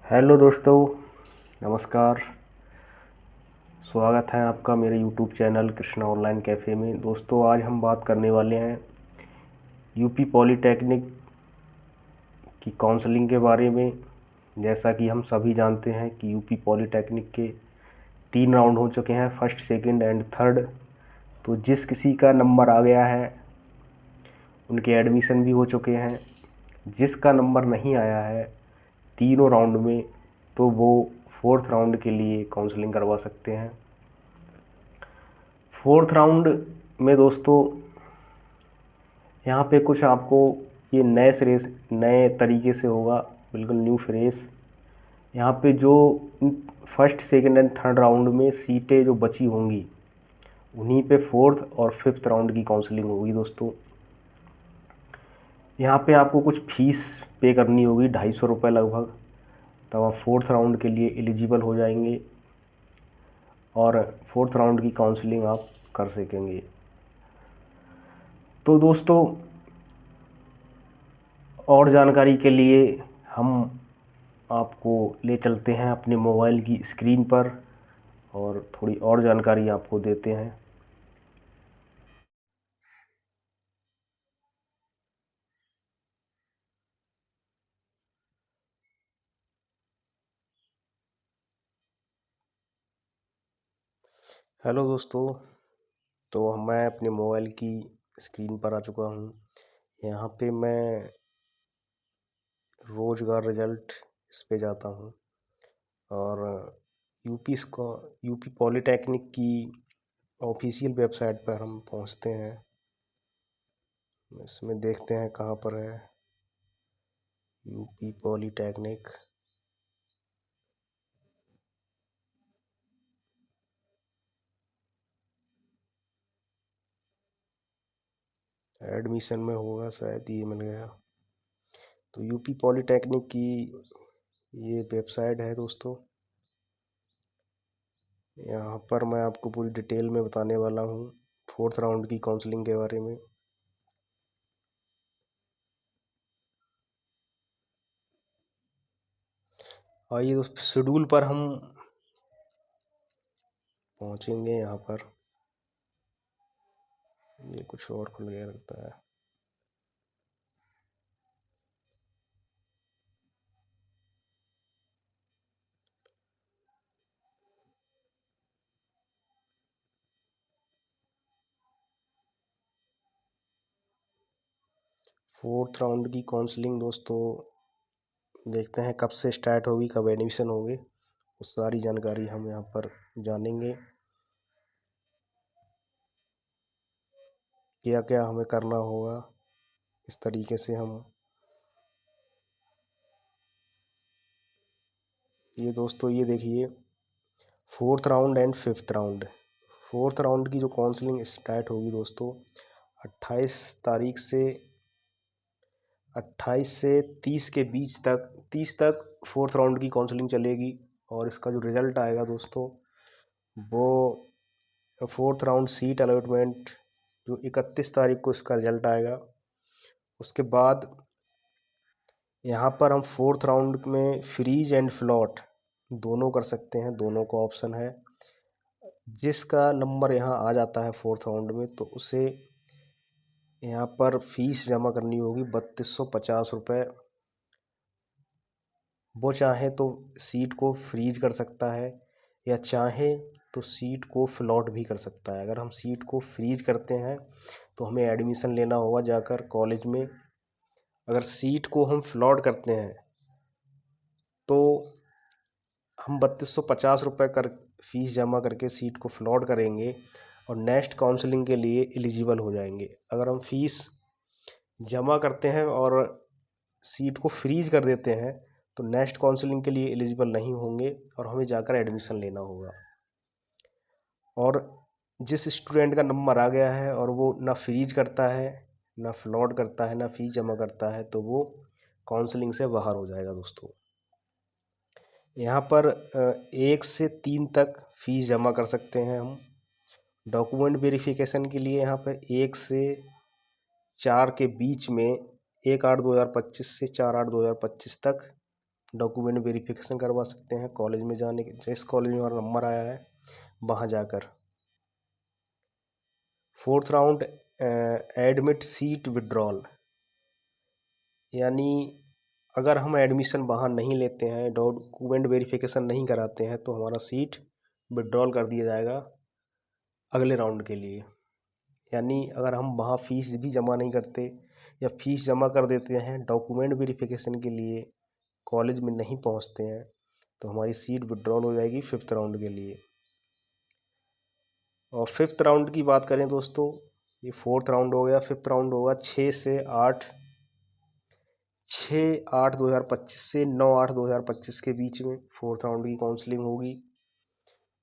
Hello दोस्तों, नमस्कार। स्वागत है आपका मेरे YouTube channel Krishna online cafe में। दोस्तों, आज हम बात करने वाले हैं यूपी पॉलीटेक्निक की काउंसलिंग के बारे में। जैसा कि हम सभी जानते हैं कि यूपी पॉलीटेक्निक के 3 राउंड हो चुके हैं, फर्स्ट, सेकंड एंड थर्ड। तो जिस किसी का नंबर आ गया है उनके एडमिशन भी हो चुके हैं। जिसका नंबर नहीं आया है तीनों राउंड में, तो वो फोर्थ राउंड के लिए काउंसलिंग करवा सकते हैं। फोर्थ राउंड में दोस्तों यहाँ पे कुछ आपको ये नए तरीके से होगा, बिल्कुल न्यू फ्रेश। यहाँ पे जो first, second and third round में सीटें जो बची होंगी उन्हीं पे फोर्थ और फिफ्थ राउंड की काउंसलिंग होगी दोस्तों। यहाँ पे आपको कुछ फीस पे करनी होगी, 250 रुपये लगभग, तब आप फोर्थ राउंड के लिए एलिजिबल हो जाएंगे और फोर्थ राउंड की काउंसलिंग आप कर सकेंगे। तो दोस्तों, और जानकारी के लिए हम आपको ले चलते हैं अपने मोबाइल की स्क्रीन पर और थोड़ी और जानकारी आपको देते हैं। हेलो दोस्तों, तो मैं अपने मोबाइल की स्क्रीन पर आ चुका हूँ। यहाँ पे मैं रोज़गार रिजल्ट इस पे जाता हूँ और यूपी पॉलीटेक्निक की ऑफिशियल वेबसाइट पर हम पहुँचते हैं। इसमें देखते हैं कहाँ पर है यूपी पॉलीटेक्निक। एडमिशन में होगा शायद, ये मिल गया। तो यूपी पॉलीटेक्निक की ये वेबसाइट है दोस्तों। यहाँ पर मैं आपको पूरी डिटेल में बताने वाला हूँ फोर्थ राउंड की काउंसलिंग के बारे में। आइए दोस्तों, शेड्यूल पर हम पहुँचेंगे। यहाँ पर ये कुछ और खुल गया लगता है। फोर्थ राउंड की काउंसलिंग दोस्तों, देखते हैं कब से स्टार्ट होगी, कब एडमिशन होंगे, वो सारी जानकारी हम यहाँ पर जानेंगे। क्या क्या हमें करना होगा, इस तरीके से हम ये दोस्तों, ये देखिए, fourth round and fifth round. Fourth round की जो काउंसलिंग स्टार्ट होगी दोस्तों 28 तारीख से 28 से 30 के बीच तक, 30 तक फोर्थ राउंड की काउंसलिंग चलेगी। और इसका जो रिज़ल्ट आएगा दोस्तों, वो फोर्थ राउंड सीट अलॉटमेंट जो 31 तारीख को इसका रिज़ल्ट आएगा। उसके बाद यहाँ पर हम फोर्थ राउंड में फ्रीज एंड फ्लॉट दोनों कर सकते हैं, दोनों का ऑप्शन है। जिसका नंबर यहाँ आ जाता है फोर्थ राउंड में, तो उसे यहाँ पर फीस जमा करनी होगी 3250 रुपये। वो चाहे तो सीट को फ्रीज कर सकता है या चाहे तो सीट को फ्लॉट भी कर सकता है। अगर हम सीट को फ्रीज करते हैं तो हमें एडमिशन लेना होगा जाकर कॉलेज में। अगर सीट को हम फ्लॉट करते हैं तो हम 3250 रुपये कर फीस जमा करके सीट को फ्लॉट करेंगे और नेक्स्ट काउंसलिंग के लिए एलिजिबल हो जाएंगे। अगर हम फीस जमा करते हैं और सीट को फ्रीज कर देते हैं तो नेक्स्ट काउंसलिंग के लिए एलिजिबल नहीं होंगे और हमें जाकर एडमिशन लेना होगा। और जिस स्टूडेंट का नंबर आ गया है और वो ना फ्रीज करता है, ना फ्लॉट करता है, ना फीस जमा करता है, तो वो काउंसलिंग से बाहर हो जाएगा दोस्तों। यहाँ पर 1 से 3 तक फीस जमा कर सकते हैं हम। डॉक्यूमेंट वेरिफिकेशन के लिए यहाँ पर 1 से 4 के बीच में, 1/8/2025 से 4/8/2025 तक डॉक्यूमेंट वेरिफिकेशन करवा सकते हैं कॉलेज में जाने के, जिस कॉलेज में हमारा नंबर आया है वहाँ जाकर। Fourth round, admit seat withdrawal, यानी अगर हम एडमिशन वहाँ नहीं लेते हैं, डॉक्यूमेंट वेरिफिकेशन नहीं कराते हैं, तो हमारा सीट विड्रॉल कर दिया जाएगा अगले राउंड के लिए। यानी अगर हम वहाँ फ़ीस भी जमा नहीं करते या फ़ीस जमा कर देते हैं, डॉक्यूमेंट वेरिफिकेशन के लिए कॉलेज में नहीं पहुँचते हैं, तो हमारी सीट विड्रॉल हो जाएगी फिफ्थ राउंड के लिए। और फिफ्थ राउंड की बात करें दोस्तों, ये फोर्थ राउंड हो गया, फिफ्थ राउंड होगा 6/8/2025 से 9/8/2025 के बीच में फोर्थ राउंड की काउंसलिंग होगी।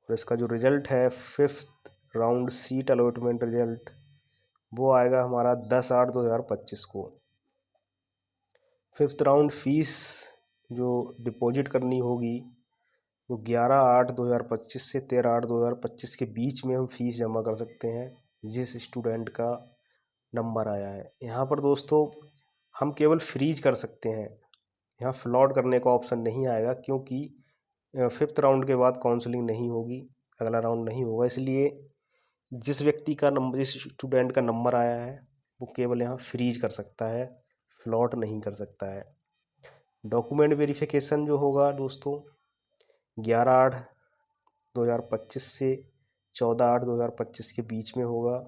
और इसका जो रिज़ल्ट है, fifth round seat allotment result, वो आएगा हमारा 10/8/2025 को। फिफ्थ राउंड फीस जो डिपॉजिट करनी होगी वो 11/8/2025 से 13/8/2025 के बीच में हम फीस जमा कर सकते हैं, जिस स्टूडेंट का नंबर आया है। यहाँ पर दोस्तों हम केवल फ्रीज कर सकते हैं, यहाँ फ्लॉट करने का ऑप्शन नहीं आएगा, क्योंकि फिफ्थ राउंड के बाद काउंसलिंग नहीं होगी, अगला राउंड नहीं होगा। इसलिए जिस व्यक्ति का नंबर, जिस स्टूडेंट का नंबर आया है, वो केवल यहाँ फ्रीज कर सकता है, फ्लॉट नहीं कर सकता है। डॉक्यूमेंट वेरिफिकेशन जो होगा दोस्तों 11/8/2025 से 14/8/2025 के बीच में होगा।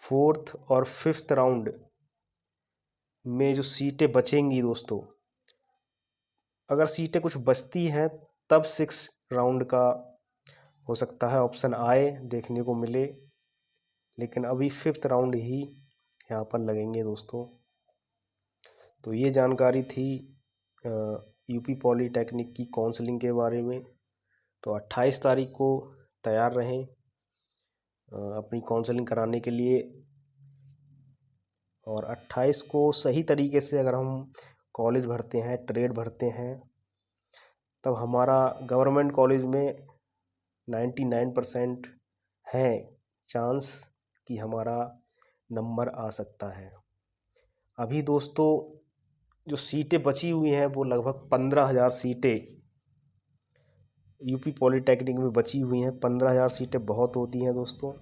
फोर्थ और फिफ्थ राउंड में जो सीटें बचेंगी दोस्तों, अगर सीटें कुछ बचती हैं तब सिक्स राउंड का हो सकता है ऑप्शन आए, देखने को मिले, लेकिन अभी फिफ्थ राउंड ही यहाँ पर लगेंगे दोस्तों। तो ये जानकारी थी यूपी पॉलीटेक्निक की काउंसलिंग के बारे में। तो 28 तारीख को तैयार रहें अपनी काउंसलिंग कराने के लिए। और 28 को सही तरीके से अगर हम कॉलेज भरते हैं, ट्रेड भरते हैं, तब हमारा गवर्नमेंट कॉलेज में 99% है चांस कि हमारा नंबर आ सकता है। अभी दोस्तों जो सीटें बची हुई हैं वो लगभग 15,000 सीटें यूपी पॉलीटेक्निक में बची हुई हैं। 15,000 सीटें बहुत होती हैं दोस्तों।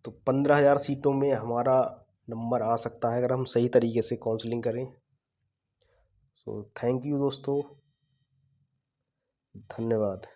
तो 15,000 सीटों में हमारा नंबर आ सकता है अगर हम सही तरीके से काउंसलिंग करें। सो थैंक यू दोस्तों, धन्यवाद।